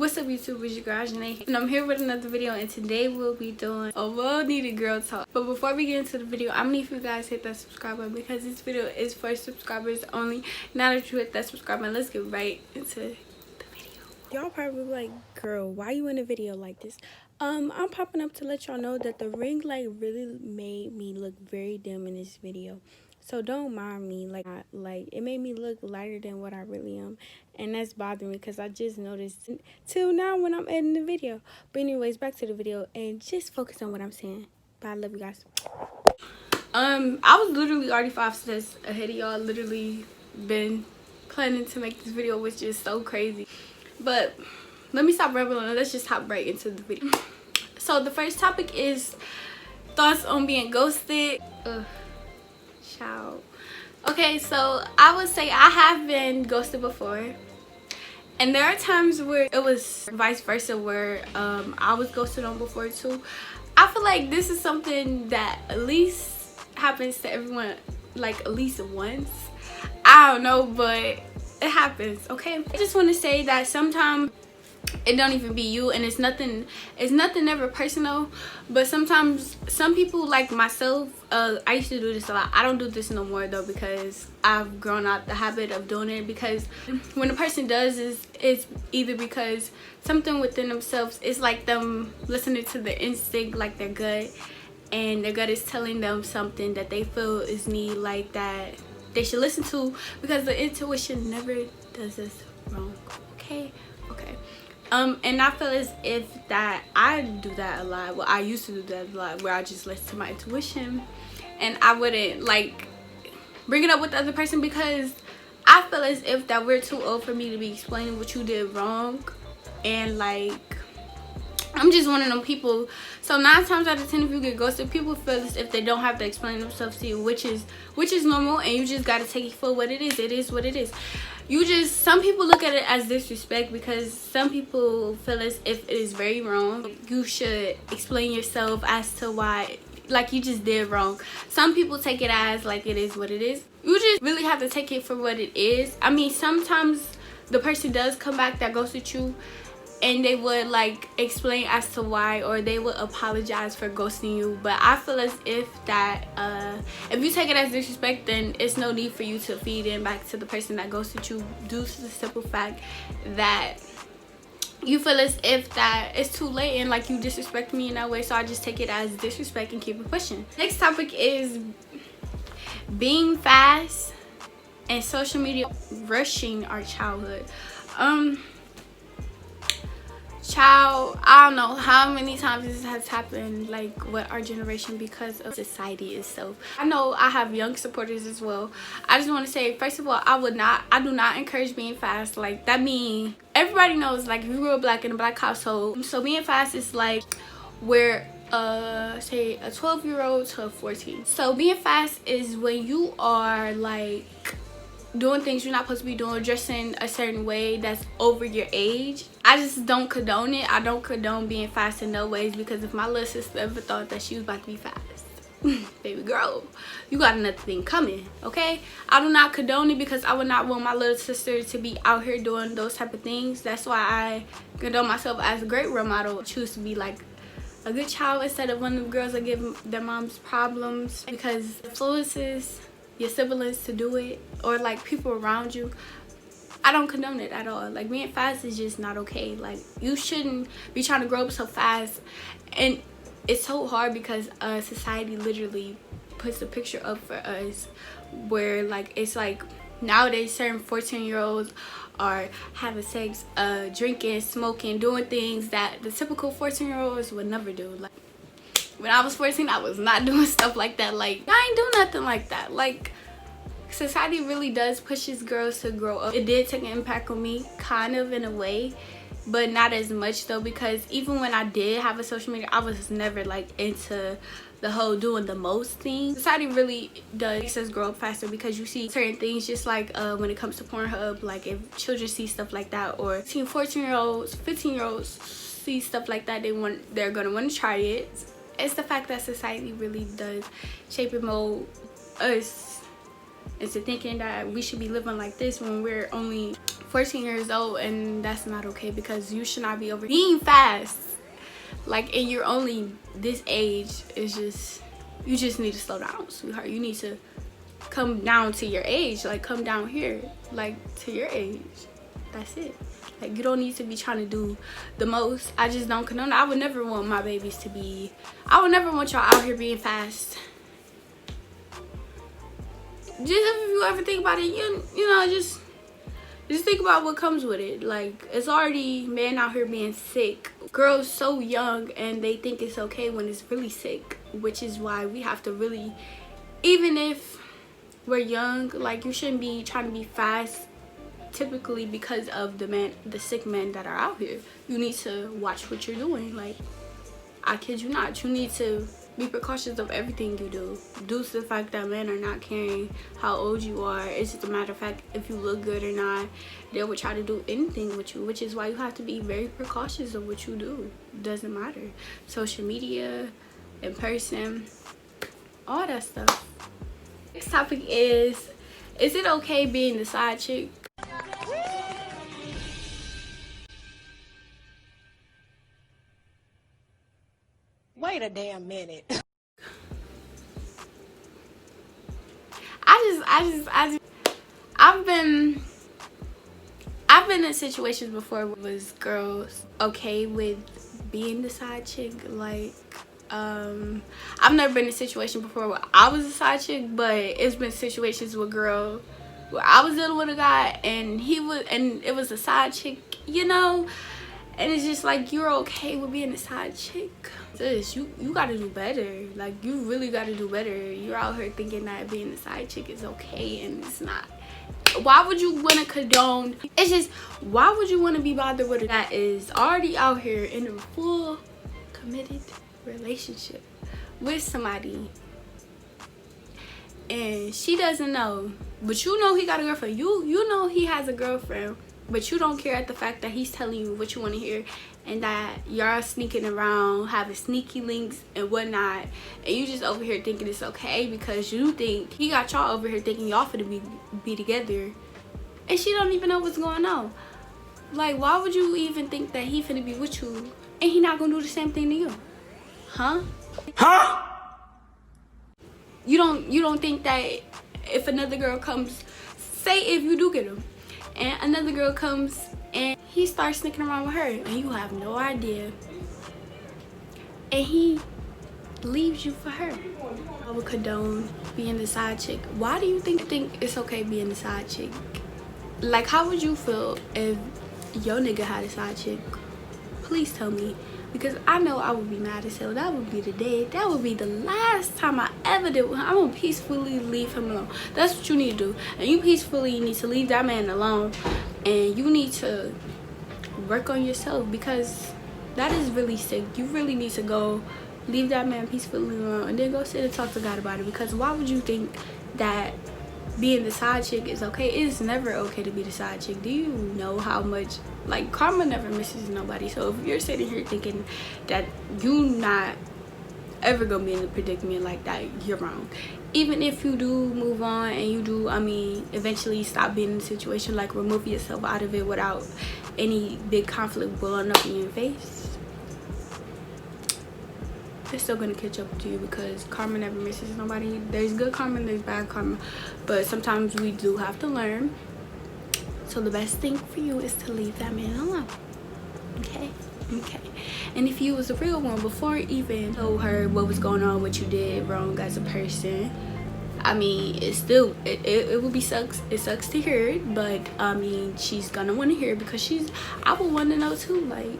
What's up YouTube, it's your girl Ahijanae, and I'm here with another video, and today we'll be doing a well-needed girl talk. But before we get into the video, I'm gonna need you guys to hit that subscribe button because this video is for subscribers only. Now that you hit that subscribe button, let's get right into the video. Y'all probably like, girl, why you in a video like this? I'm popping up to let y'all know that the ring light really made me look very dim in this video. So don't mind me, like it made me look lighter than what I really am, and that's bothering me because I just noticed till now when I'm editing the video. But anyways, back to the video and just focus on what I'm saying. Bye, I love you guys. I was literally already 5 steps ahead of y'all. Literally been planning to make this video, which is so crazy. But let me stop rambling and let's just hop right into the video. So the first topic is thoughts on being ghosted. Child. Okay, so I would say I have been ghosted before, and there are times where it was vice versa, where I was ghosted on before too. I feel like this is something that at least happens to everyone, like at least once. I don't know, but it happens. Okay, I just want to say that sometimes it don't even be you, and it's nothing ever personal, but sometimes some people like myself, I used to do this a lot. I don't do this no more though because I've grown out the habit of doing it, because when a person does it's either because something within themselves is like them listening to their instinct, like their gut, and their gut is telling them something that they feel is need, like that they should listen to, because the intuition never does us wrong. Okay. And I feel as if that I do that a lot. Well, I used to do that a lot, where I just listen to my intuition and I wouldn't like bring it up with the other person, because I feel as if that we're too old for me to be explaining what you did wrong. And like, I'm just one of them people. So 9 times out of 10, if you get ghosted, people feel as if they don't have to explain themselves to you, which is normal, and you just gotta take it for what it is. It is what it is. Some people look at it as disrespect, because some people feel as if it is very wrong. You should explain yourself as to why, like, you just did wrong. Some people take it as like it is what it is. You just really have to take it for what it is. I mean, sometimes the person does come back that ghosted you, and they would like explain as to why, or they would apologize for ghosting you. But I feel as if that if you take it as disrespect, then it's no need for you to feed in back to the person that ghosted you, due to the simple fact that you feel as if that it's too late and like you disrespect me in that way. So I just take it as disrespect and keep it pushing. Next topic is being fast and social media rushing our childhood. Child, I don't know how many times this has happened, like with our generation, because of society itself. I know I have young supporters as well. I just want to say, first of all, I do not encourage being fast. Like, that means everybody knows, like, if you grew up black in a black household, so being fast is like where say a 12-year-old to a 14. So being fast is when you are like doing things you're not supposed to be doing, dressing a certain way that's over your age. I just don't condone it. I don't condone being fast in no ways, because if my little sister ever thought that she was about to be fast, baby girl, you got another thing coming. Okay, I do not condone it, because I would not want my little sister to be out here doing those type of things. That's why I condone myself as a great role model. Choose to be like a good child instead of one of the girls that give their moms problems, because it influences your siblings to do it, or like people around you. I don't condone it at all. Like, being fast is just not okay. Like, you shouldn't be trying to grow up so fast. And it's so hard because society literally puts a picture up for us where, like, it's like nowadays certain 14-year-olds are having sex, drinking, smoking, doing things that the typical 14-year-olds would never do. Like, when I was 14, I was not doing stuff like that. Like, I ain't do nothing like that. Like, society really does pushes girls to grow up. It did take an impact on me, kind of, in a way, but not as much though, because even when I did have a social media, I was never like into the whole doing the most thing. Society really does make us grow up faster, because you see certain things, just like when it comes to Pornhub, like if children see stuff like that, or 14-year-olds, 15-year-olds see stuff like that, they're gonna want to try it. It's the fact that society really does shape and mold us into thinking that we should be living like this when we're only 14 years old, and that's not okay, because you should not be over being fast. Like, and you're only this age. Is just, you just need to slow down, sweetheart. You need to come down to your age. Like, come down here, like, to your age. That's it. Like, you don't need to be trying to do the most. I just don't condone. I would never want my babies to be, I would never want y'all out here being fast. Just if you ever think about it, you know, just think about what comes with it. Like, it's already men out here being sick. Girls so young, and they think it's okay when it's really sick, which is why we have to really, even if we're young, like, you shouldn't be trying to be fast typically because of the sick men that are out here. You need to watch what you're doing. Like, I kid you not, you need to be precautious of everything you do, due to the fact that men are not caring how old you are. It's just a matter of fact if you look good or not. They will try to do anything with you, which is why you have to be very precautious of what you do. It doesn't matter, social media, in person, all that stuff. Next topic is it okay being the side chick? Wait a damn minute. I've been in situations before where it was girls okay with being the side chick. Like, I've never been in a situation before where I was a side chick, but it's been situations with girls where I was dealing with a guy and it was a side chick, you know. And it's just like, you're okay with being a side chick. Sis, you gotta do better. Like, you really gotta do better. You're out here thinking that being a side chick is okay, and it's not. Why would you want to condone? It's just, why would you want to be bothered with that is already out here in a full committed relationship with somebody, and she doesn't know, but you know he got a girlfriend. You know he has a girlfriend, but you don't care at the fact that he's telling you what you want to hear, and that y'all sneaking around, having sneaky links and whatnot, and you just over here thinking it's okay because you think he got y'all over here thinking y'all finna be together, and she don't even know what's going on. Like, why would you even think that he finna be with you and he not gonna do the same thing to you? Huh? You don't think that if another girl comes, say if you do get him, and another girl comes and he starts sneaking around with her and you have no idea, and he leaves you for her, I would condone being the side chick. Why do you think it's okay being the side chick? Like, how would you feel if your nigga had a side chick? Please tell me, because I know I would be mad as hell. That would be the day, that would be the last time I ever did with him. I'm gonna peacefully leave him alone. That's what you need to do. And you peacefully need to leave that man alone, and you need to work on yourself, because that is really sick. You really need to go leave that man peacefully alone and then go sit and talk to God about it. Because why would you think that being the side chick is okay? It's never okay to be the side chick. Do you know how much, like, karma never misses nobody? So if you're sitting here thinking that you not ever gonna be in a predicament like that, you're wrong. Even if you do move on and you do, I mean, eventually stop being in a situation, like remove yourself out of it without any big conflict blowing up in your face, it's still gonna catch up to you, because karma never misses nobody. There's good karma and there's bad karma, but sometimes we do have to learn. So the best thing for you is to leave that man alone. Okay? And if you was a real one, before even told her what was going on, what you did wrong as a person, I mean, it's still, it would be sucks. It sucks to hear it, but I mean, she's gonna want to hear it, because I would want to know too. Like,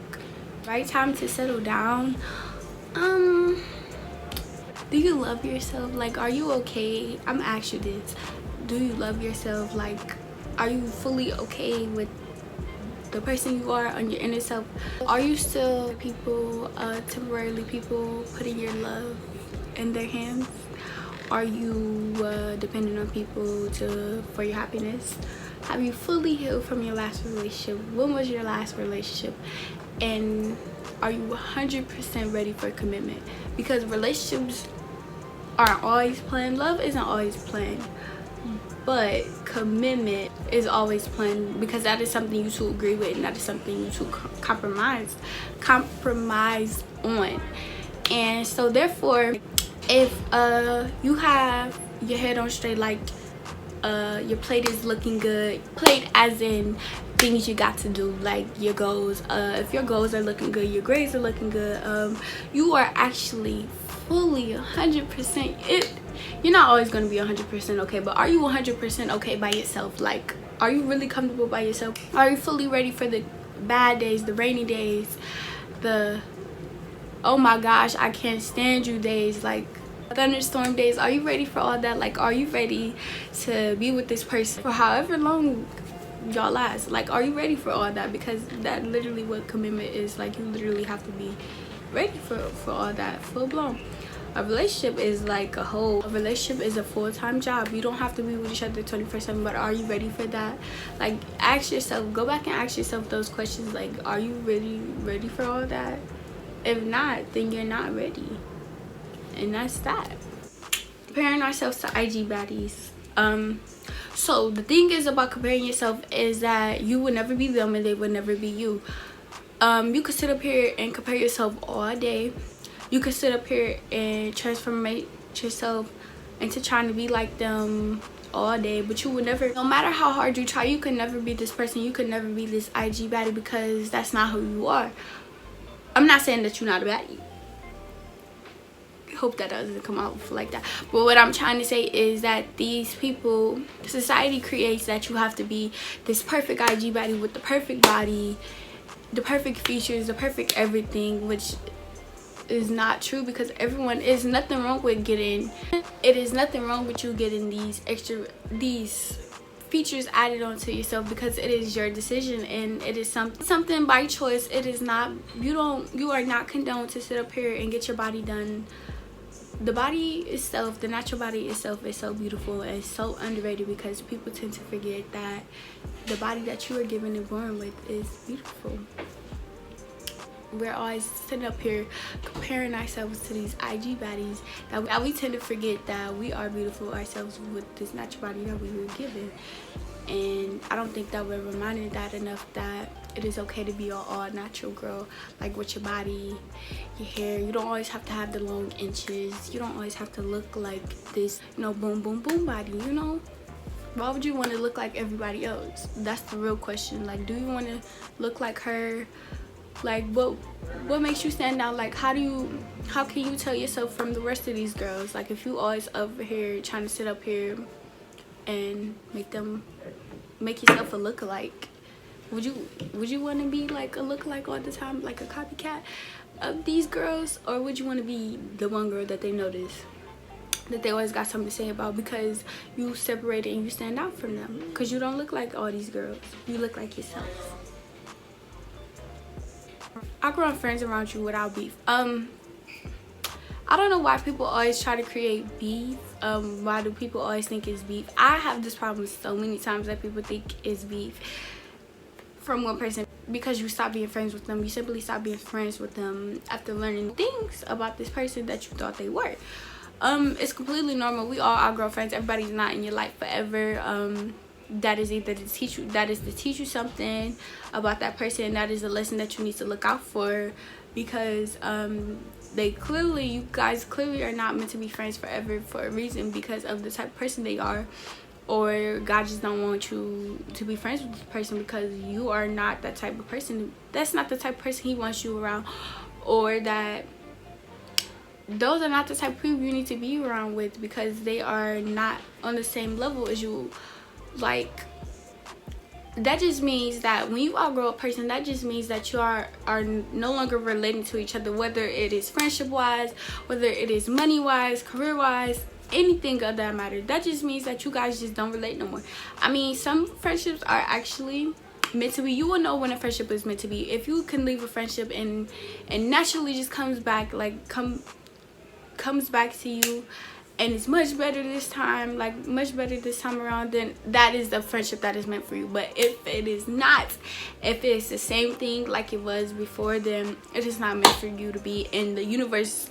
right time to settle down. Do you love yourself? Like, are you okay? I'm gonna ask you this. Do you love yourself? Like, are you fully okay with the person you are on your inner self? Are you still temporarily people putting your love in their hands? Are you dependent on people for your happiness? Have you fully healed from your last relationship? When was your last relationship? And are you 100% ready for commitment? Because relationships aren't always planned. Love isn't always planned. but commitment is always planned, because that is something you two agree with, and that is something you two compromise on. And so therefore, if you have your head on straight, like your plate is looking good, plate as in things you got to do, like your goals, if your goals are looking good, your grades are looking good, you are actually fully 100% it. You're not always going to be 100% okay, but are you 100% okay by yourself? Like, are you really comfortable by yourself? Are you fully ready for the bad days, the rainy days, the oh my gosh I can't stand you days, like thunderstorm days? Are you ready for all that? Like, are you ready to be with this person for however long y'all last? Like, are you ready for all that? Because that literally what commitment is. Like, you literally have to be ready for all that, full blown. A relationship is like a relationship is a full-time job. You don't have to be with each other 24/7, but are you ready for that? Like, ask yourself, go back and ask yourself those questions. Like, are you really ready for all that? If not, then you're not ready, and that's that. Comparing ourselves to IG baddies. So the thing is about comparing yourself is that you will never be them and they will never be you. You could sit up here and compare yourself all day. You could sit up here and transform yourself into trying to be like them all day, but you would never, no matter how hard you try, you could never be this person. You could never be this IG baddie, because that's not who you are. I'm not saying that you're not a baddie. Hope that doesn't come out like that, but what I'm trying to say is that these people, society creates that you have to be this perfect IG baddie with the perfect body, the perfect features, the perfect everything, which is not true, because everyone is nothing wrong with getting, it is nothing wrong with you getting these features added onto yourself, because it is your decision and it is something by choice. It is not, you are not condoned to sit up here and get your body done. The body itself, the natural body itself, is so beautiful and so underrated, because people tend to forget that the body that you are given and born with is beautiful. We're always sitting up here comparing ourselves to these IG baddies, that we tend to forget that we are beautiful ourselves with this natural body that we were given. And I don't think that we're reminded that enough, that it is okay to be an all natural girl, like with your body, your hair. You don't always have to have the long inches. You don't always have to look like this, you know, boom boom boom body, you know. Why would you want to look like everybody else? That's the real question. Like, do you want to look like her? Like, what makes you stand out? Like, how can you tell yourself from the rest of these girls? Like, if you always over here trying to sit up here and make yourself a lookalike, would you want to be like a lookalike all the time, like a copycat of these girls? Or would you want to be the one girl that they notice, that they always got something to say about, because you separated and you stand out from them, because you don't look like all these girls, you look like yourself. Outgrowing friends around you without beef. I don't know why people always try to create beef. Why do people always think it's beef? I have this problem so many times that people think it's beef from one person, because you stop being friends with them. You simply stop being friends with them after learning things about this person that you thought they were. It's completely normal. We all outgrow friends. Everybody's not in your life forever. That is either to teach you something about that person. That is a lesson that you need to look out for, because you guys clearly are not meant to be friends forever for a reason, because of the type of person they are, or God just don't want you to be friends with this person because you are not that type of person. That's not the type of person he wants you around, or that those are not the type of people you need to be around with, because they are not on the same level as you. Like, that just means that when you outgrow a person, that just means that you are no longer relating to each other, whether it is friendship wise, whether it is money wise, career wise, anything of that matter. That just means that you guys just don't relate no more. I mean, some friendships are actually meant to be. You will know when a friendship is meant to be if you can leave a friendship and naturally just comes back, like comes back to you, and it's much better this time, like much better this time around, then that is the friendship that is meant for you. But if it is not, if it's the same thing like it was before, then it is not meant for you to be. And the universe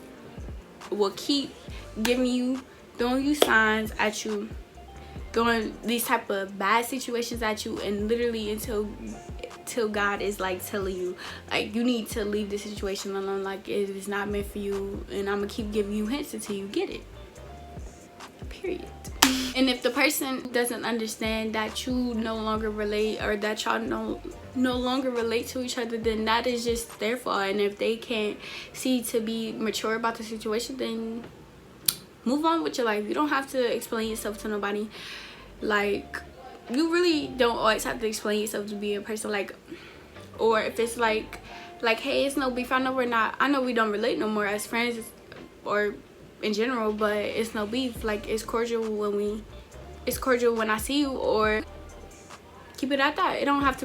will keep giving you, throwing you signs at you, throwing these type of bad situations at you, and literally until God is like telling you like you need to leave the situation alone, like it is not meant for you, and I'm gonna keep giving you hints until you get it, period. And if the person doesn't understand that you no longer relate, or that y'all no longer relate to each other, then that is just their fault. And if they can't see to be mature about the situation, then move on with your life. You don't have to explain yourself to nobody. Like, you really don't always have to explain yourself to be a person. Like, or if it's like hey, it's no beef, I know we don't relate no more as friends or in general, but it's no beef. Like, it's cordial when I see you, or keep it at that. It doesn't have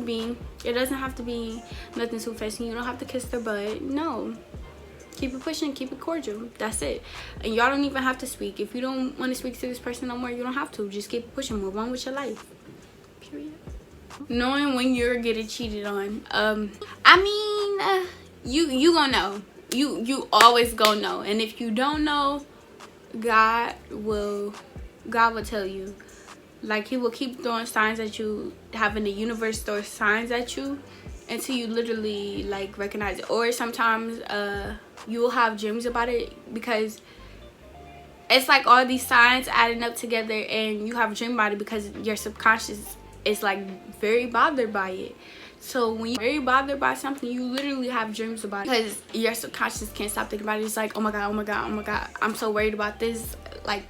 to be nothing too fancy. You don't have to kiss their butt. No, keep it pushing, keep it cordial. That's it. And y'all don't even have to speak. If you don't want to speak to this person no more, you don't have to. Just keep it pushing, move on with your life, period. Knowing when you're getting cheated on, I mean, you gonna know. You always gonna know. And if you don't know, God will tell you. Like, he will keep throwing signs at you, having the universe throw signs at you until you literally like recognize it. Or sometimes you will have dreams about it, because it's like all these signs adding up together, and you have a dream about it because your subconscious is like very bothered by it. So when you're very bothered by something, you literally have dreams about it, because your subconscious can't stop thinking about it. It's like, oh my god, oh my god, oh my god, I'm so worried about this. Like,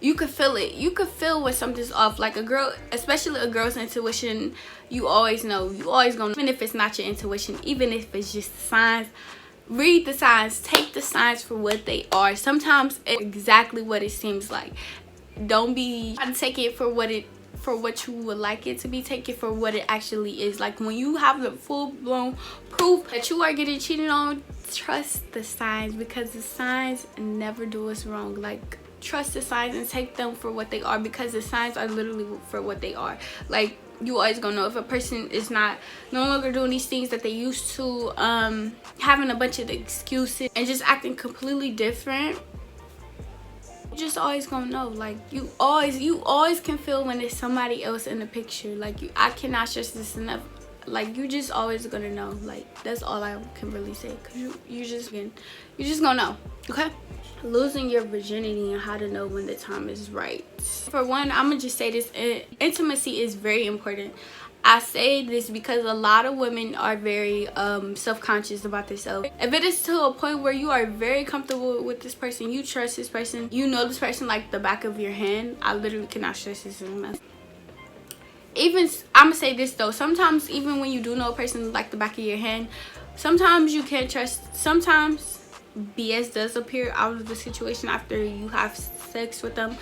you could feel it. You could feel when something's off. Like, a girl, especially a girl's intuition, you always know. You always gonna know. Even if it's not your intuition, even if it's just signs, read the signs. Take the signs for what they are. Sometimes it's exactly what it seems like. Don't be trying to take it for what you would like it to be. Take it for what it actually is. Like, when you have the full-blown proof that you are getting cheated on, trust the signs, because the signs never do us wrong. Like, trust the signs and take them for what they are, because the signs are literally for what they are. Like, you always gonna know if a person is no longer doing these things that they used to, having a bunch of excuses and just acting completely different. Just always gonna know. Like, you always can feel when there's somebody else in the picture. Like, I cannot stress this enough. Like, you just always gonna know. Like, that's all I can really say, because you just gonna know. Okay, losing your virginity and how to know when the time is right. For one, I'm gonna just say this: intimacy is very important. I say this because a lot of women are very self-conscious about themselves. If it is to a point where you are very comfortable with this person, you trust this person, you know this person like the back of your hand, I literally cannot stress this enough. Even, I'm gonna say this though, sometimes even when you do know a person like the back of your hand, sometimes you can't trust. Sometimes BS does appear out of the situation after you have sex with them,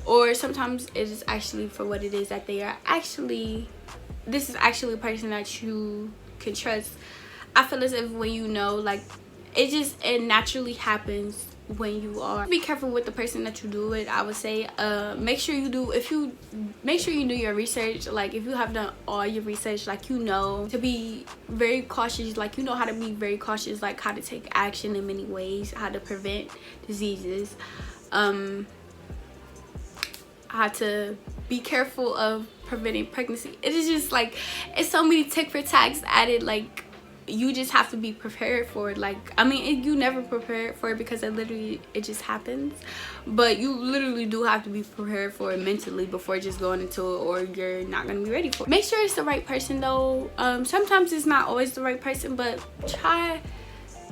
or sometimes it is actually for what it is, that they are actually, this is actually a person that you can trust. I feel as if when you know, like, it naturally happens when you are. Be careful with the person that you do it. I would say make sure you do your research. Like, if you have done all your research, like, you know to be very cautious. Like, you know how to be very cautious, like how to take action in many ways, how to prevent diseases, how to be careful of preventing pregnancy. It is just like, it's so many tick for tags added. Like, you just have to be prepared for it. Like, I mean, you never prepare for it, because it just happens, but you literally do have to be prepared for it mentally before just going into it, or you're not gonna be ready for it. Make sure it's the right person though. Sometimes it's not always the right person, but try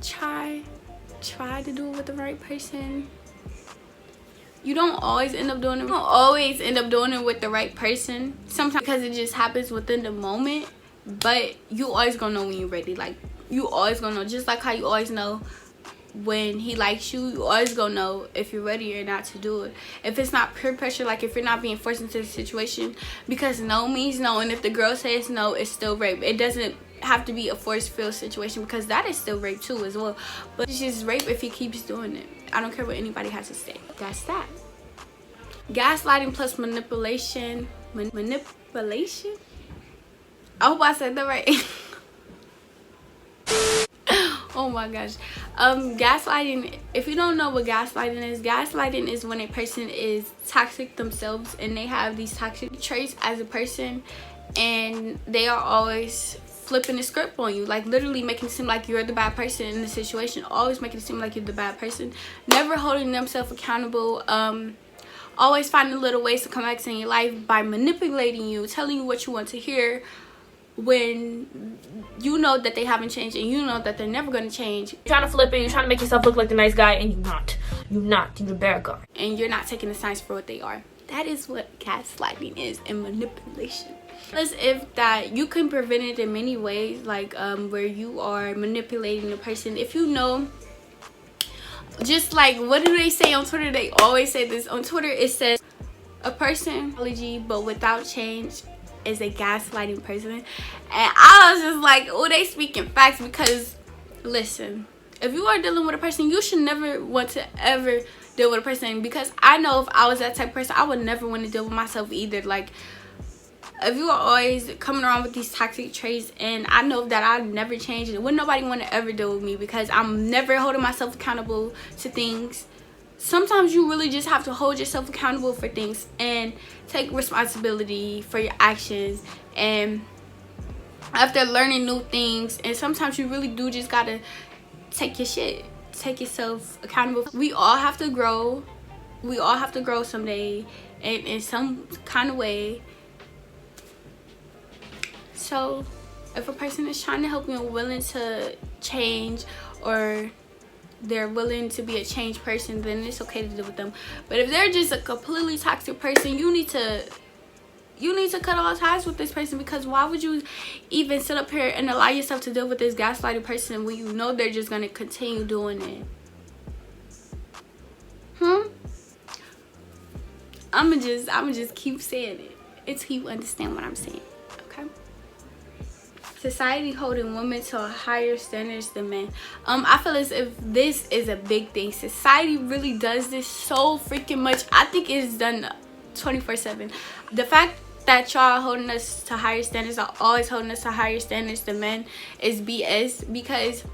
to do it with the right person. You don't always end up doing it. You don't always end up doing it with the right person. Sometimes, because it just happens within the moment. But you always gonna know when you're ready. Like, you always gonna know. Just like how you always know when he likes you, you always gonna know if you're ready or not to do it. If it's not peer pressure, like if you're not being forced into the situation, because no means no. And if the girl says no, it's still rape. It doesn't have to be a force-filled situation, because that is still rape too as well. But it's just rape if he keeps doing it. I don't care what anybody has to say. That's that. Gaslighting plus manipulation. Manipulation? I hope I said that right. Oh my gosh. Gaslighting, if you don't know what gaslighting is when a person is toxic themselves and they have these toxic traits as a person, and they are always flipping the script on you, like literally making it seem like you're the bad person in the situation, always making it seem like you're the bad person, never holding themselves accountable, always finding little ways to come back in your life by manipulating you, telling you what you want to hear when you know that they haven't changed and you know that they're never going to change. You're trying to flip it, you're trying to make yourself look like the nice guy, and you're the bad guy. And you're not taking the signs for what they are. That is what gaslighting is, and manipulation. As if that you can prevent it in many ways, like where you are manipulating the person. If you know, just like, what do they say on Twitter? They always say this on Twitter. It says a person but without change is a gaslighting person. And I was just like, oh, they speaking facts. Because listen, if you are dealing with a person, you should never want to ever deal with a person, because I know if I was that type of person, I would never want to deal with myself either. Like, if you are always coming around with these toxic traits, and I know that I never change, and wouldn't nobody want to ever deal with me, because I'm never holding myself accountable to things. Sometimes you really just have to hold yourself accountable for things and take responsibility for your actions, and after learning new things, and sometimes you really do just gotta take yourself accountable. We all have to grow. We all have to grow someday, and in some kind of way. So if a person is trying to help you and willing to change, or they're willing to be a changed person, then it's okay to deal with them. But if they're just a completely toxic person, you need to cut all ties with this person, because why would you even sit up here and allow yourself to deal with this gaslighting person when you know they're just going to continue doing it? I'ma just keep saying it until you understand what I'm saying. Okay? Society holding women to a higher standards than men. I feel as if this is a big thing. Society really does this so freaking much. I think it's done 24/7. The fact that y'all are holding us to higher standards, are always holding us to higher standards than men, is BS, because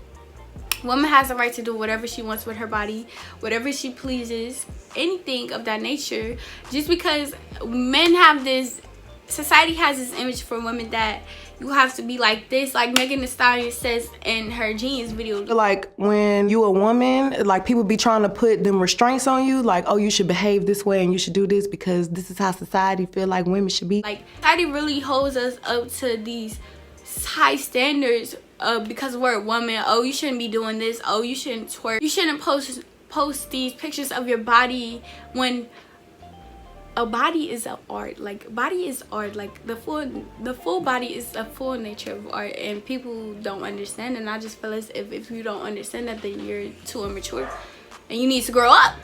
woman has the right to do whatever she wants with her body, whatever she pleases, anything of that nature. Just because men have this, society has this image for women that you have to be like this, like Megan Thee Stallion says in her Genius video. Like, when you a woman, like, people be trying to put them restraints on you, like, oh, you should behave this way and you should do this because this is how society feel like women should be. Like, society really holds us up to these high standards because we're a woman. Oh, you shouldn't be doing this. Oh, you shouldn't twerk. You shouldn't post these pictures of your body, when a body is an art. Like, body is art. Like, the full body is a full nature of art, and people don't understand. And I just feel as if you don't understand that, then you're too immature and you need to grow up.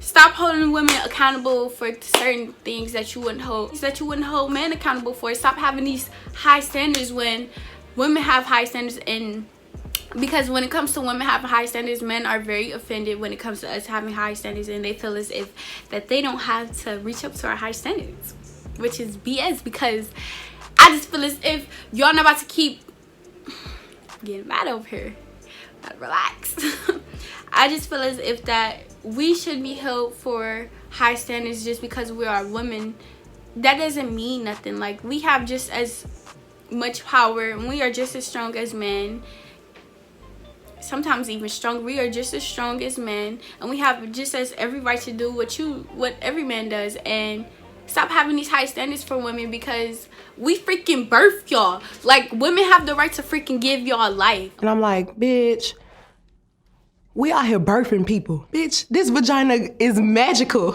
Stop holding women accountable for certain things that you wouldn't hold men accountable for. Stop having these high standards when women have high standards. And because when it comes to women having high standards, men are very offended when it comes to us having high standards, and they feel as if that they don't have to reach up to our high standards, which is BS. Because I just feel as if y'all not about to keep getting mad over here. Gotta relax. I just feel as if that we should be held for high standards just because we are women. That doesn't mean nothing. Like, we have just as much power, and we are just as strong as men. Sometimes even stronger. We are just as strong as men, and we have just as every right to do what every man does. And stop having these high standards for women, because we freaking birth y'all. Like, women have the right to freaking give y'all life. And I'm like, bitch, we out here birthing people. Bitch, this vagina is magical.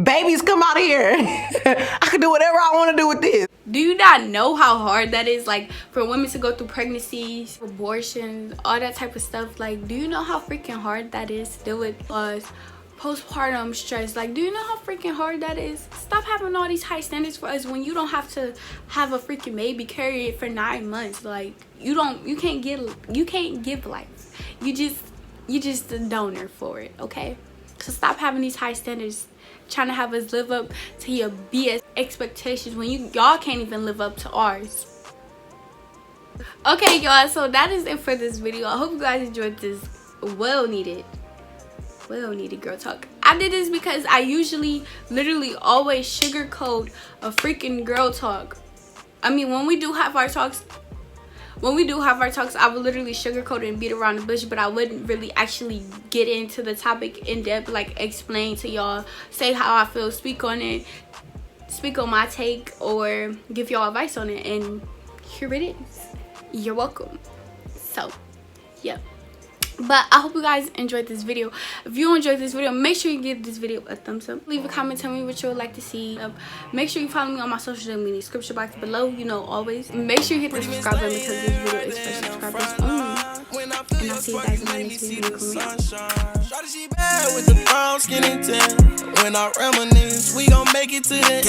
Babies come out here. I can do whatever I want to do with this. Do you not know how hard that is? Like, for women to go through pregnancies, abortions, all that type of stuff. Like, do you know how freaking hard that is to deal with postpartum stress? Like, do you know how freaking hard that is? Stop having all these high standards for us when you don't have to have a freaking baby, carry it for 9 months. Like, you can't give life. You just a donor for it, okay? So stop having these high standards, trying to have us live up to your BS expectations when y'all can't even live up to ours. Okay, y'all, so that is it for this video. I hope you guys enjoyed this well needed girl talk. I did this because I usually literally always sugarcoat a freaking girl talk. I mean, when we do have our talks, I would literally sugarcoat it and beat around the bush, but I wouldn't really actually get into the topic in depth, like explain to y'all, say how I feel, speak on it, speak on my take, or give y'all advice on it. And here it is. You're welcome. So yeah, but I hope you guys enjoyed this video. If you enjoyed this video, make sure you give this video a thumbs up. Leave a comment, tell me what you would like to see. Make sure you follow me on my social media description box below, you know, always. Make sure you hit the subscribe button because this video is for subscribers only. And I'll see you guys in my next video. With the brown skinny tan. When I reminisce, we gon' make it to the end.